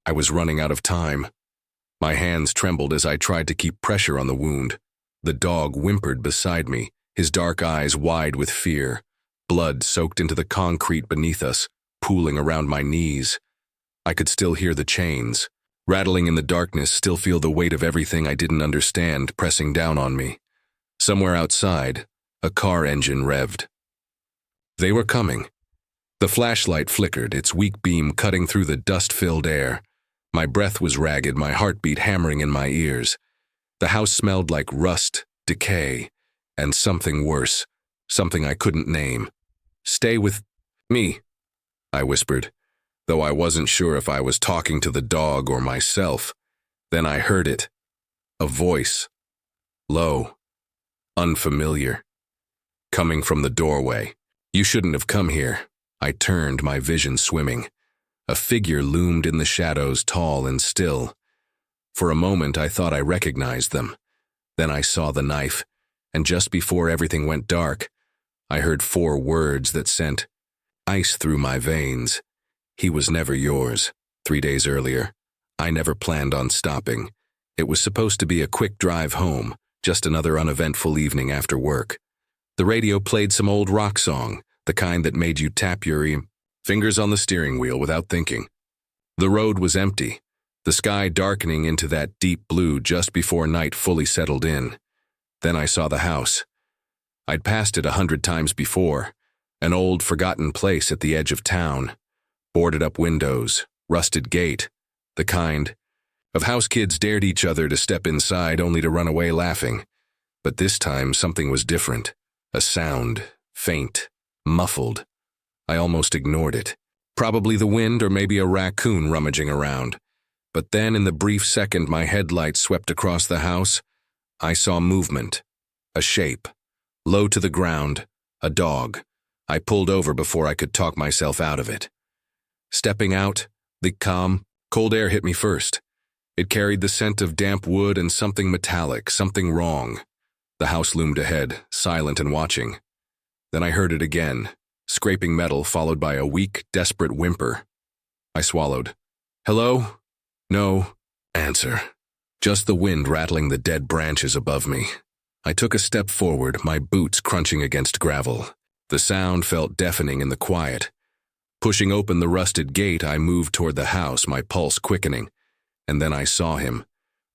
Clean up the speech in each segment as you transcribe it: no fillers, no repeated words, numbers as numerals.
I was running out of time. My hands trembled as I tried to keep pressure on the wound. The dog whimpered beside me, his dark eyes wide with fear. Blood soaked into the concrete beneath us, pooling around my knees. I could still hear the chains, rattling in the darkness, still feel the weight of everything I didn't understand pressing down on me. Somewhere outside, a car engine revved. They were coming. The flashlight flickered, its weak beam cutting through the dust-filled air. My breath was ragged, my heartbeat hammering in my ears. The house smelled like rust, decay, and something worse, something I couldn't name. "Stay with me," I whispered, though I wasn't sure if I was talking to the dog or myself. Then I heard it. A voice. Low. Unfamiliar. Coming from the doorway. "You shouldn't have come here." I turned, my vision swimming. A figure loomed in the shadows, tall and still. For a moment I thought I recognized them. Then I saw the knife, and just before everything went dark, I heard 4 words that sent ice through my veins. "He was never yours." 3 days earlier, I never planned on stopping. It was supposed to be a quick drive home, just another uneventful evening after work. The radio played some old rock song, the kind that made you tap your fingers on the steering wheel without thinking. The road was empty, the sky darkening into that deep blue just before night fully settled in. Then I saw the house. I'd passed it 100 times before, an old, forgotten place at the edge of town. Boarded-up windows, rusted gate, the kind of house kids dared each other to step inside only to run away laughing. But this time something was different. A sound, faint, muffled. I almost ignored it. Probably the wind or maybe a raccoon rummaging around. But then in the brief second my headlights swept across the house, I saw movement. A shape. Low to the ground. A dog. I pulled over before I could talk myself out of it. Stepping out, the calm, cold air hit me first. It carried the scent of damp wood and something metallic, something wrong. The house loomed ahead, silent and watching. Then I heard it again. Scraping metal followed by a weak, desperate whimper. I swallowed. "Hello?" No answer. Just the wind rattling the dead branches above me. I took a step forward, my boots crunching against gravel. The sound felt deafening in the quiet. Pushing open the rusted gate, I moved toward the house, my pulse quickening. And then I saw him.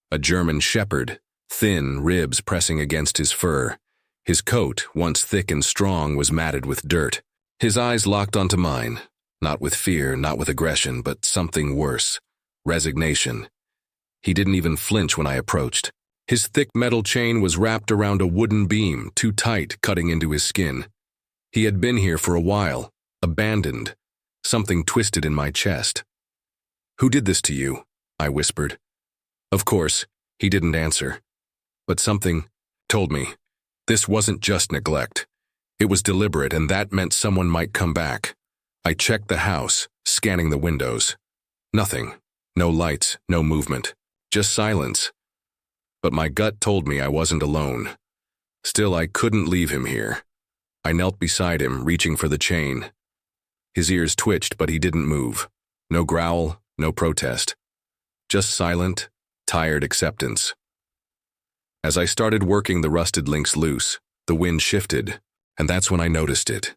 A German shepherd, thin, ribs pressing against his fur. His coat, once thick and strong, was matted with dirt. His eyes locked onto mine, not with fear, not with aggression, but something worse. Resignation. He didn't even flinch when I approached. His thick metal chain was wrapped around a wooden beam, too tight, cutting into his skin. He had been here for a while, abandoned. Something twisted in my chest. "Who did this to you?" I whispered. Of course, he didn't answer. But something told me. This wasn't just neglect. It was deliberate, and that meant someone might come back. I checked the house, scanning the windows. Nothing. No lights, no movement. Just silence. But my gut told me I wasn't alone. Still, I couldn't leave him here. I knelt beside him, reaching for the chain. His ears twitched, but he didn't move. No growl, no protest. Just silent, tired acceptance. As I started working the rusted links loose, the wind shifted, and that's when I noticed it.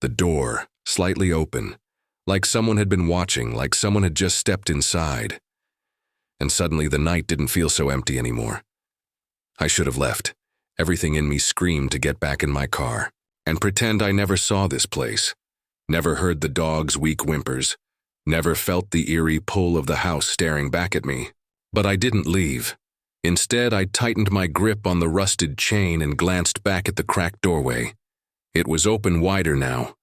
The door, slightly open, like someone had been watching, like someone had just stepped inside. And suddenly the night didn't feel so empty anymore. I should have left. Everything in me screamed to get back in my car and pretend I never saw this place, never heard the dog's weak whimpers, never felt the eerie pull of the house staring back at me. But I didn't leave. Instead, I tightened my grip on the rusted chain and glanced back at the cracked doorway. It was open wider now.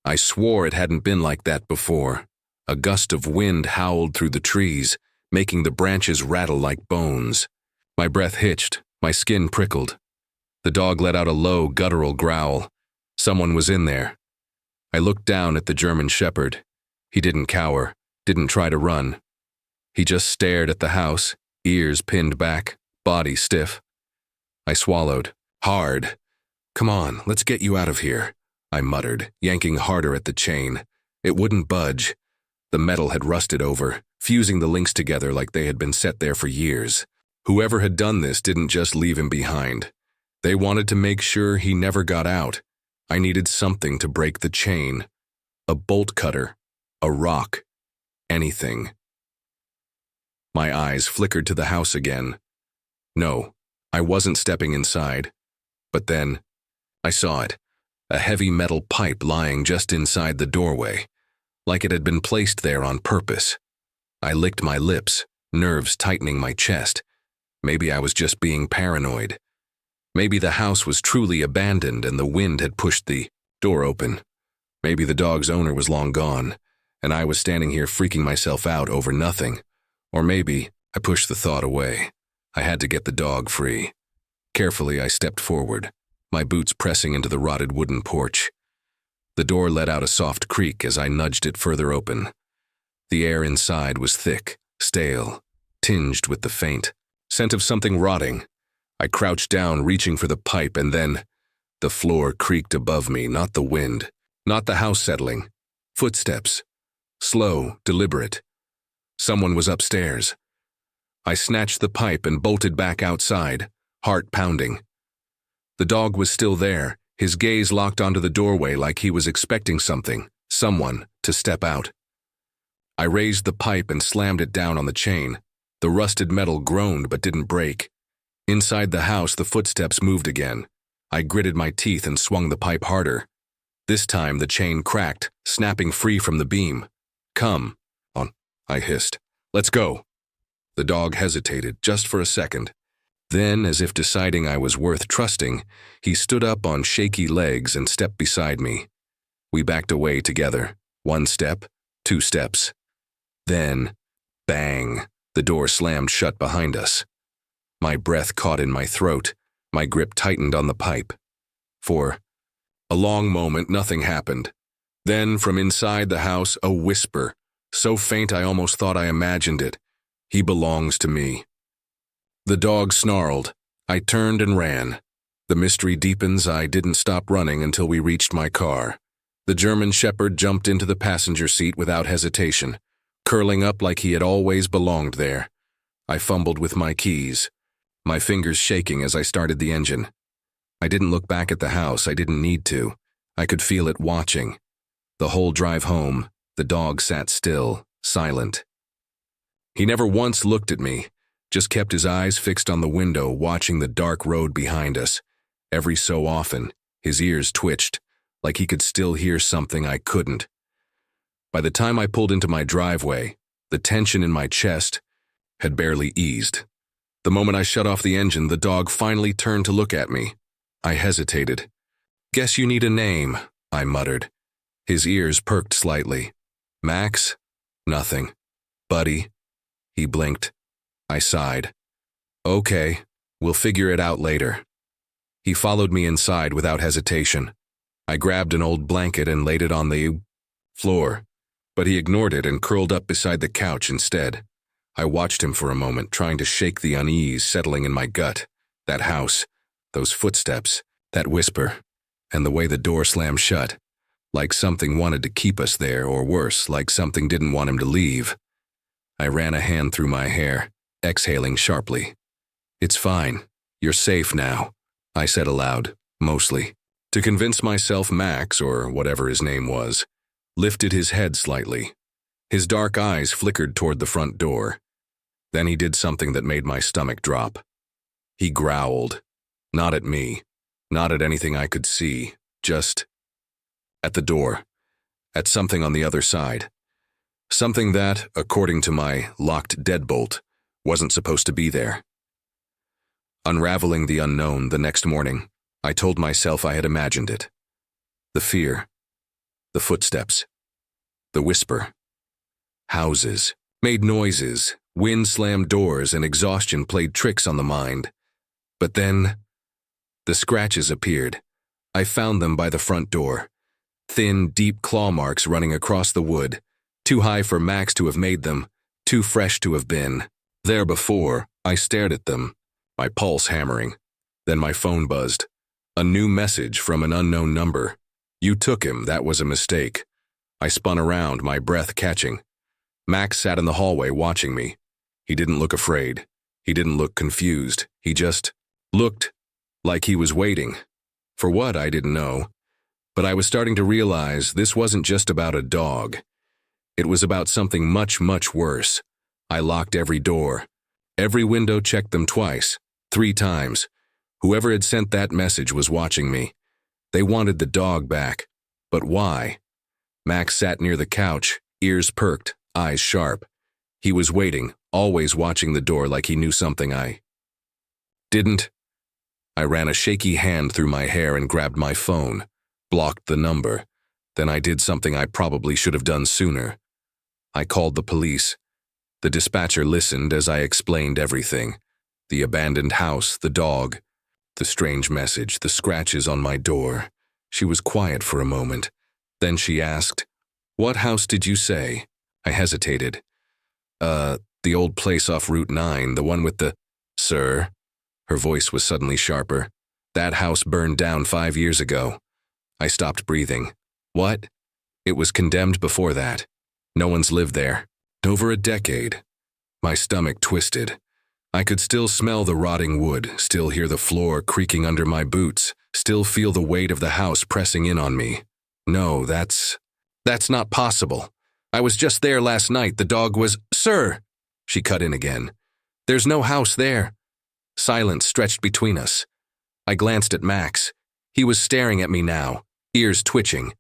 I swore it hadn't been like that before. A gust of wind howled through the trees, making the branches rattle like bones. My breath hitched, my skin prickled. The dog let out a low, guttural growl. Someone was in there. I looked down at the German shepherd. He didn't cower, didn't try to run. He just stared at the house, ears pinned back, body stiff. I swallowed, hard. "Come on, let's get you out of here," I muttered, yanking harder at the chain. It wouldn't budge. The metal had rusted over, fusing the links together like they had been set there for years. Whoever had done this didn't just leave him behind. They wanted to make sure he never got out. I needed something to break the chain. A bolt cutter, a rock, anything. My eyes flickered to the house again. No, I wasn't stepping inside. But then, I saw it. A heavy metal pipe lying just inside the doorway, like it had been placed there on purpose. I licked my lips, nerves tightening my chest. Maybe I was just being paranoid. Maybe the house was truly abandoned and the wind had pushed the door open. Maybe the dog's owner was long gone, and I was standing here freaking myself out over nothing. Or maybe I pushed the thought away. I had to get the dog free. Carefully, I stepped forward, my boots pressing into the rotted wooden porch. The door let out a soft creak as I nudged it further open. The air inside was thick, stale, tinged with the faint scent of something rotting. I crouched down, reaching for the pipe, and then the floor creaked above me, not the wind, not the house settling. Footsteps. Slow, deliberate. Someone was upstairs. I snatched the pipe and bolted back outside, heart pounding. The dog was still there, his gaze locked onto the doorway like he was expecting someone, to step out. I raised the pipe and slammed it down on the chain. The rusted metal groaned but didn't break. Inside the house, the footsteps moved again. I gritted my teeth and swung the pipe harder. This time, the chain cracked, snapping free from the beam. "Come on," I hissed. "Let's go." The dog hesitated, just for a second. Then, as if deciding I was worth trusting, he stood up on shaky legs and stepped beside me. We backed away together. 1 step, 2 steps. Then, bang, the door slammed shut behind us. My breath caught in my throat, my grip tightened on the pipe. For a long moment, nothing happened. Then, from inside the house, a whisper, so faint I almost thought I imagined it. "He belongs to me." The dog snarled. I turned and ran. The mystery deepens. I didn't stop running until we reached my car. The German Shepherd jumped into the passenger seat without hesitation, curling up like he had always belonged there. I fumbled with my keys, my fingers shaking as I started the engine. I didn't look back at the house. I didn't need to. I could feel it watching. The whole drive home, the dog sat still, silent. He never once looked at me, just kept his eyes fixed on the window, watching the dark road behind us. Every so often, his ears twitched, like he could still hear something I couldn't. By the time I pulled into my driveway, the tension in my chest had barely eased. The moment I shut off the engine, the dog finally turned to look at me. I hesitated. "Guess you need a name," I muttered. His ears perked slightly. "Max?" "Nothing." "Buddy?" He blinked. I sighed. "Okay, we'll figure it out later." He followed me inside without hesitation. I grabbed an old blanket and laid it on the floor, but he ignored it and curled up beside the couch instead. I watched him for a moment, trying to shake the unease settling in my gut. That house, those footsteps, that whisper, and the way the door slammed shut, like something wanted to keep us there, or worse, like something didn't want him to leave. I ran a hand through my hair, exhaling sharply. "It's fine. You're safe now," I said aloud, mostly. To convince myself, Max, or whatever his name was, lifted his head slightly. His dark eyes flickered toward the front door. Then he did something that made my stomach drop. He growled. Not at me, not at anything I could see, just at the door, at something on the other side. Something that, according to my locked deadbolt, wasn't supposed to be there. Unraveling the unknown the next morning, I told myself I had imagined it. The fear, the footsteps, the whisper. Houses made noises, wind slammed doors, and exhaustion played tricks on the mind. But then, the scratches appeared. I found them by the front door. Thin, deep claw marks running across the wood. Too high for Max to have made them, too fresh to have been. There before, I stared at them, my pulse hammering. Then my phone buzzed. A new message from an unknown number. "You took him, that was a mistake." I spun around, my breath catching. Max sat in the hallway watching me. He didn't look afraid. He didn't look confused. He just looked like he was waiting. For what, I didn't know. But I was starting to realize this wasn't just about a dog. It was about something much, much worse. I locked every door. Every window, checked them twice, 3 times. Whoever had sent that message was watching me. They wanted the dog back. But why? Max sat near the couch, ears perked, eyes sharp. He was waiting, always watching the door like he knew something I didn't. I ran a shaky hand through my hair and grabbed my phone, blocked the number. Then I did something I probably should have done sooner. I called the police. The dispatcher listened as I explained everything. The abandoned house, the dog, the strange message, the scratches on my door. She was quiet for a moment. Then she asked, "What house did you say?" I hesitated. The old place off Route 9, the one with the... Sir?" Her voice was suddenly sharper. "That house burned down 5 years ago." I stopped breathing. "What?" "It was condemned before that. No one's lived there. Over a decade." My stomach twisted. I could still smell the rotting wood, still hear the floor creaking under my boots, still feel the weight of the house pressing in on me. "No, that's not possible. I was just there last night. The dog was..." "Sir!" She cut in again. "There's no house there." Silence stretched between us. I glanced at Max. He was staring at me now, ears twitching,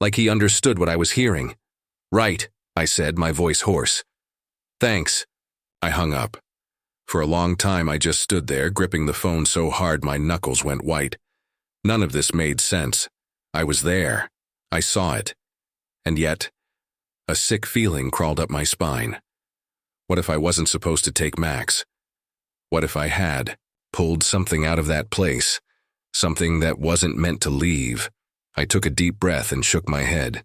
like he understood what I was hearing. "Right," I said, my voice hoarse. "Thanks." I hung up. For a long time I just stood there, gripping the phone so hard my knuckles went white. None of this made sense. I was there. I saw it. And yet, a sick feeling crawled up my spine. What if I wasn't supposed to take Max? What if I had pulled something out of that place? Something that wasn't meant to leave? I took a deep breath and shook my head.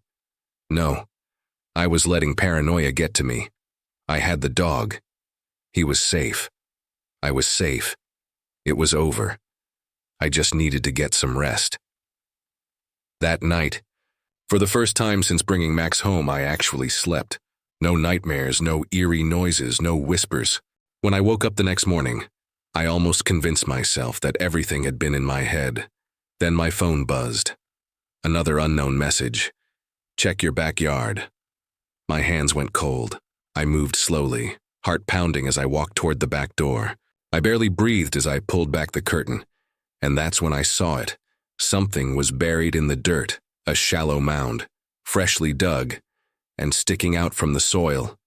No, I was letting paranoia get to me. I had the dog. He was safe. I was safe. It was over. I just needed to get some rest. That night, for the first time since bringing Max home, I actually slept. No nightmares, no eerie noises, no whispers. When I woke up the next morning, I almost convinced myself that everything had been in my head. Then my phone buzzed. Another unknown message. "Check your backyard." My hands went cold. I moved slowly, heart pounding as I walked toward the back door. I barely breathed as I pulled back the curtain. And that's when I saw it. Something was buried in the dirt, a shallow mound, freshly dug, and sticking out from the soil.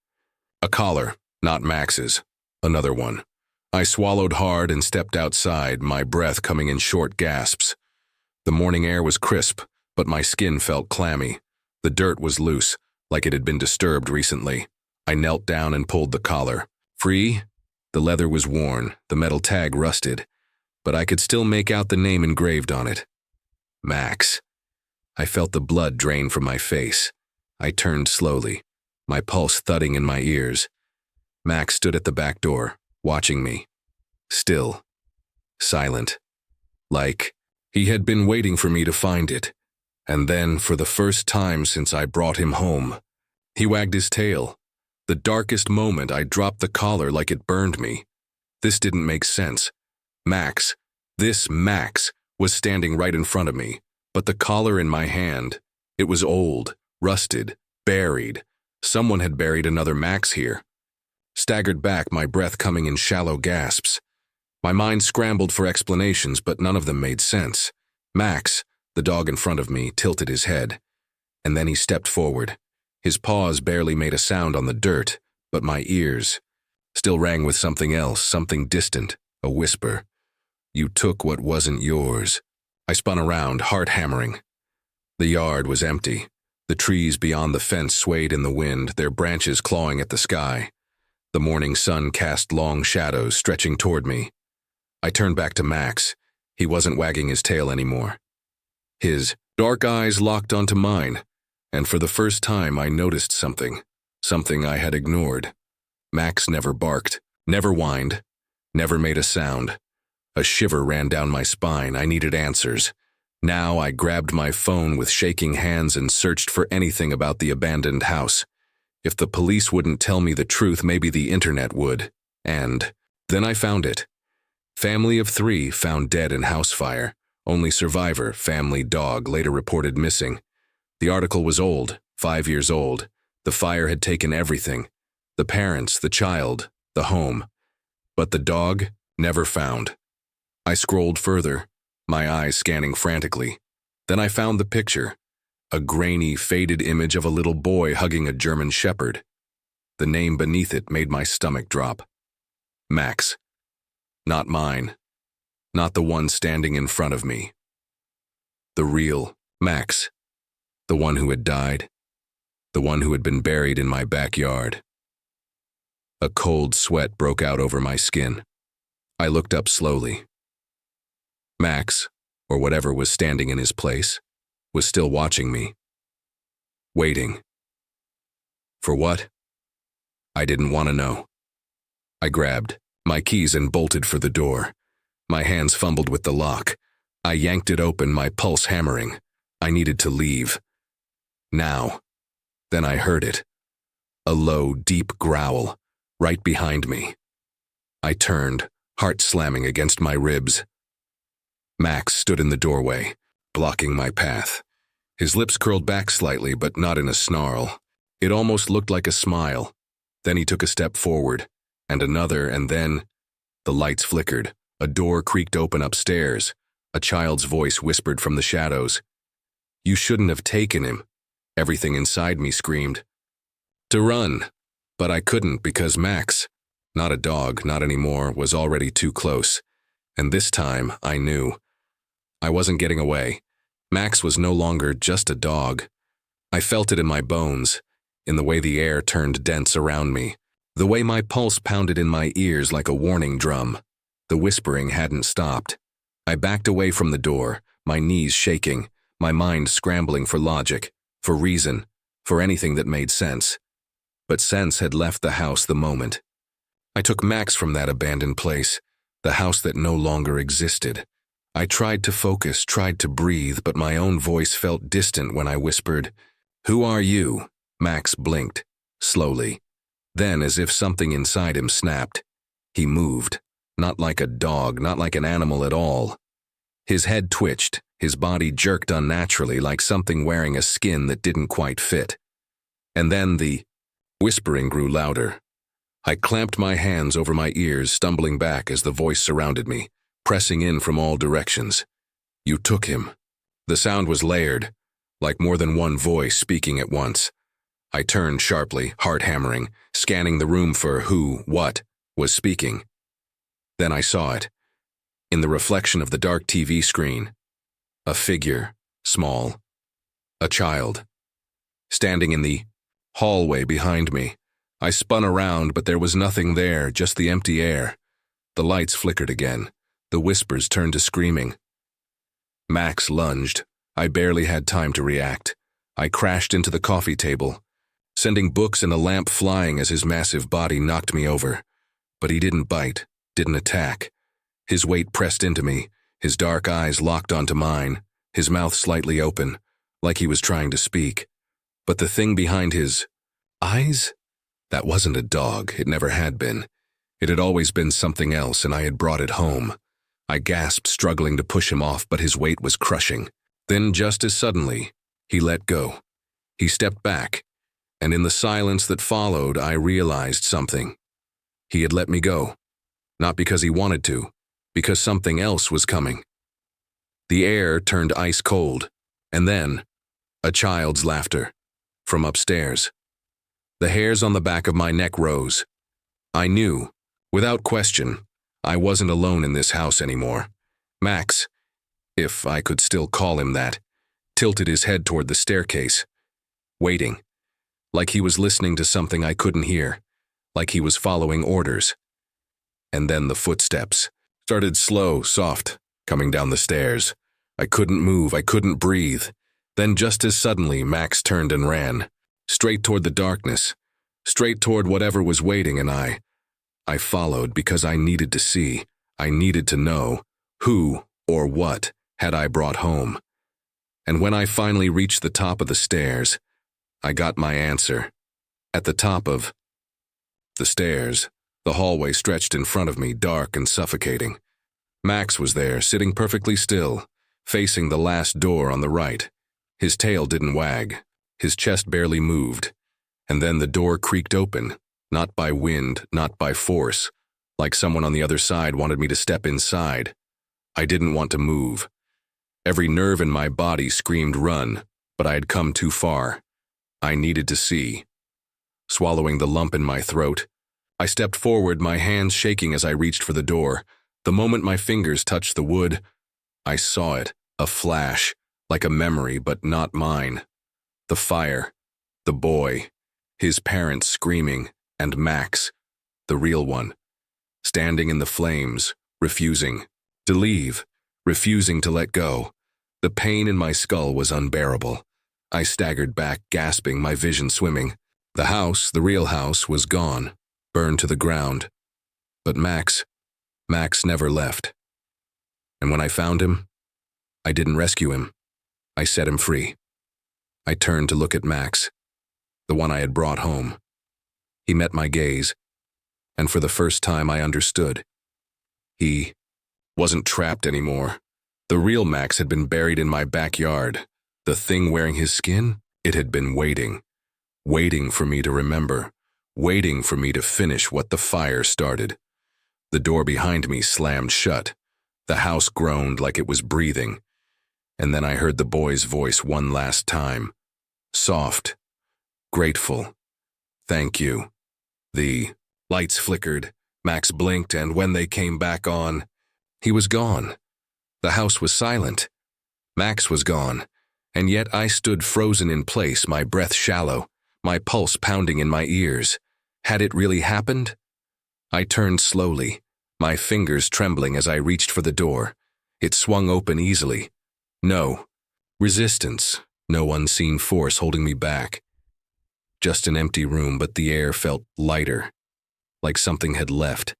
A collar, not Max's. Another one. I swallowed hard and stepped outside, my breath coming in short gasps. The morning air was crisp, but my skin felt clammy. The dirt was loose, like it had been disturbed recently. I knelt down and pulled the collar. Free? The leather was worn, the metal tag rusted, but I could still make out the name engraved on it. Max. I felt the blood drain from my face. I turned slowly, my pulse thudding in my ears. Max stood at the back door, watching me. Still. Silent. Like he had been waiting for me to find it. And then, for the first time since I brought him home, he wagged his tail. The darkest moment, I dropped the collar like it burned me. This didn't make sense. Max, this Max, was standing right in front of me, but the collar in my hand, it was old, rusted, buried. Someone had buried another Max here. Staggered back, my breath coming in shallow gasps. My mind scrambled for explanations, but none of them made sense. Max, the dog in front of me, tilted his head. And then he stepped forward. His paws barely made a sound on the dirt, but my ears still rang with something else, something distant, a whisper. "You took what wasn't yours." I spun around, heart hammering. The yard was empty. The trees beyond the fence swayed in the wind, their branches clawing at the sky. The morning sun cast long shadows, stretching toward me. I turned back to Max. He wasn't wagging his tail anymore. His dark eyes locked onto mine, and for the first time I noticed something I had ignored. Max never barked, never whined, never made a sound. A shiver ran down my spine. I needed answers. Now I grabbed my phone with shaking hands and searched for anything about the abandoned house. If the police wouldn't tell me the truth, maybe the internet would. And then I found it. Family of 3 found dead in house fire. Only survivor, family dog, later reported missing. The article was old, 5 years old. The fire had taken everything. The parents, the child, the home. But the dog, never found. I scrolled further, my eyes scanning frantically. Then I found the picture. A grainy, faded image of a little boy hugging a German shepherd. The name beneath it made my stomach drop. Max. Not mine. Not the one standing in front of me. The real Max. The one who had died. The one who had been buried in my backyard. A cold sweat broke out over my skin. I looked up slowly. Max, or whatever was standing in his place, was still watching me. Waiting. For what? I didn't want to know. I grabbed my keys and bolted for the door. My hands fumbled with the lock. I yanked it open, my pulse hammering. I needed to leave. Now. Then I heard it. A low, deep growl, right behind me. I turned, heart slamming against my ribs. Max stood in the doorway, blocking my path. His lips curled back slightly, but not in a snarl. It almost looked like a smile. Then he took a step forward, and another, and then the lights flickered. A door creaked open upstairs. A child's voice whispered from the shadows. "You shouldn't have taken him." Everything inside me screamed to run, but I couldn't because Max, not a dog, not anymore, was already too close. And this time, I knew. I wasn't getting away. Max was no longer just a dog. I felt it in my bones, in the way the air turned dense around me, the way my pulse pounded in my ears like a warning drum. The whispering hadn't stopped. I backed away from the door, my knees shaking, my mind scrambling for logic, for reason, for anything that made sense. But sense had left the house the moment. I took Max from that abandoned place, the house that no longer existed. I tried to focus, tried to breathe, but my own voice felt distant when I whispered, "Who are you?" Max blinked, slowly. Then, as if something inside him snapped, he moved, not like a dog, not like an animal at all. His head twitched, his body jerked unnaturally like something wearing a skin that didn't quite fit. And then the whispering grew louder. I clamped my hands over my ears, stumbling back as the voice surrounded me, pressing in from all directions. "You took him." The sound was layered, like more than one voice speaking at once. I turned sharply, heart hammering, scanning the room for who, what, was speaking. Then I saw it. In the reflection of the dark TV screen. A figure, small. A child. Standing in the hallway behind me. I spun around, but there was nothing there, just the empty air. The lights flickered again. The whispers turned to screaming. Max lunged. I barely had time to react. I crashed into the coffee table, sending books and a lamp flying as his massive body knocked me over. But he didn't bite, didn't attack. His weight pressed into me, his dark eyes locked onto mine, his mouth slightly open, like he was trying to speak. But the thing behind his eyes? That wasn't a dog, it never had been. It had always been something else, and I had brought it home. I gasped, struggling to push him off, but his weight was crushing. Then, just as suddenly, he let go. He stepped back, and in the silence that followed, I realized something. He had let me go. Not because he wanted to, because something else was coming. The air turned ice cold, and then, a child's laughter, from upstairs. The hairs on the back of my neck rose. I knew, without question, I wasn't alone in this house anymore. Max, if I could still call him that, tilted his head toward the staircase, waiting, like he was listening to something I couldn't hear, like he was following orders. And then the footsteps started slow, soft, coming down the stairs. I couldn't move, I couldn't breathe. Then just as suddenly, Max turned and ran, straight toward the darkness, straight toward whatever was waiting, and I followed because I needed to see, I needed to know who or what had I brought home. And when I finally reached the top of the stairs, I got my answer. At the top of the stairs, the hallway stretched in front of me, dark and suffocating. Max was there, sitting perfectly still, facing the last door on the right. His tail didn't wag, his chest barely moved, and then the door creaked open, not by wind, not by force, like someone on the other side wanted me to step inside. I didn't want to move. Every nerve in my body screamed run, but I had come too far. I needed to see. Swallowing the lump in my throat, I stepped forward, my hands shaking as I reached for the door. The moment my fingers touched the wood, I saw it, a flash, like a memory, but not mine. The fire, the boy, his parents screaming, and Max, the real one, standing in the flames, refusing to leave, refusing to let go. The pain in my skull was unbearable. I staggered back, gasping, my vision swimming. The house, the real house, was gone, burned to the ground. But Max never left. And when I found him, I didn't rescue him. I set him free. I turned to look at Max, the one I had brought home. He met my gaze, and for the first time I understood. He wasn't trapped anymore. The real Max had been buried in my backyard. The thing wearing his skin, it had been waiting for me to remember, waiting for me to finish what the fire started. The door behind me slammed shut. The house groaned like it was breathing. And then I heard the boy's voice one last time. Soft, grateful, thank you. The lights flickered, Max blinked, and when they came back on, he was gone. The house was silent. Max was gone, and yet I stood frozen in place, my breath shallow, my pulse pounding in my ears. Had it really happened? I turned slowly, my fingers trembling as I reached for the door. It swung open easily. No resistance, no unseen force holding me back. Just an empty room, but the air felt lighter, like something had left,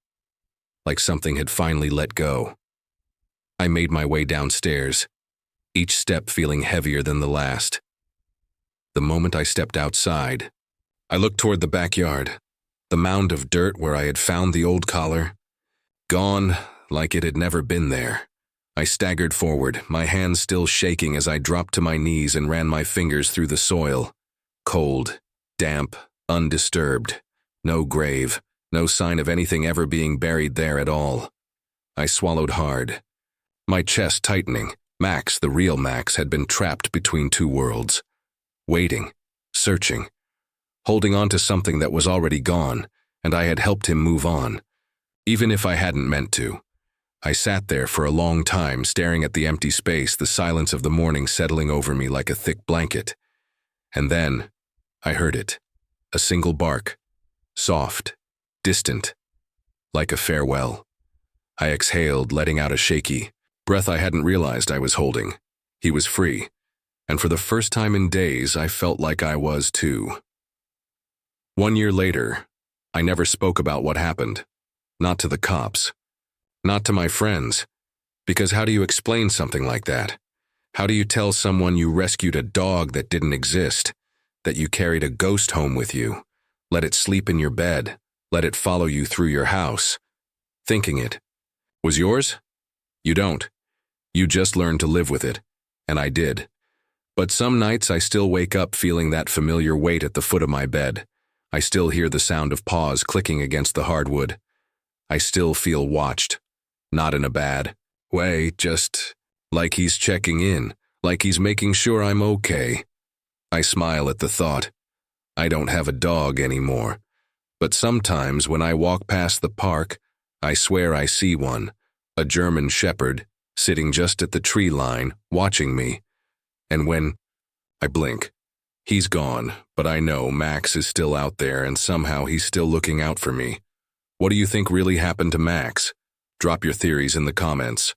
like something had finally let go. I made my way downstairs, each step feeling heavier than the last. The moment I stepped outside, I looked toward the backyard, the mound of dirt where I had found the old collar, gone like it had never been there. I staggered forward, my hands still shaking as I dropped to my knees and ran my fingers through the soil. Cold, damp, undisturbed. No grave, no sign of anything ever being buried there at all. I swallowed hard, my chest tightening. Max, the real Max, had been trapped between two worlds. Waiting, searching, holding on to something that was already gone, and I had helped him move on. Even if I hadn't meant to. I sat there for a long time, staring at the empty space, the silence of the morning settling over me like a thick blanket. And then, I heard it. A single bark. Soft, distant, like a farewell. I exhaled, letting out a shaky breath I hadn't realized I was holding. He was free, and for the first time in days, I felt like I was too. 1 year later, I never spoke about what happened. Not to the cops. Not to my friends. Because how do you explain something like that? How do you tell someone you rescued a dog that didn't exist? That you carried a ghost home with you? Let it sleep in your bed? Let it follow you through your house? Thinking it was yours? You don't. You just learn to live with it. And I did. But some nights I still wake up feeling that familiar weight at the foot of my bed. I still hear the sound of paws clicking against the hardwood. I still feel watched. Not in a bad way, just like he's checking in, like he's making sure I'm okay. I smile at the thought. I don't have a dog anymore. But sometimes when I walk past the park, I swear I see one, a German shepherd, sitting just at the tree line, watching me. And when I blink, he's gone, but I know Max is still out there and somehow he's still looking out for me. What do you think really happened to Max? Drop your theories in the comments.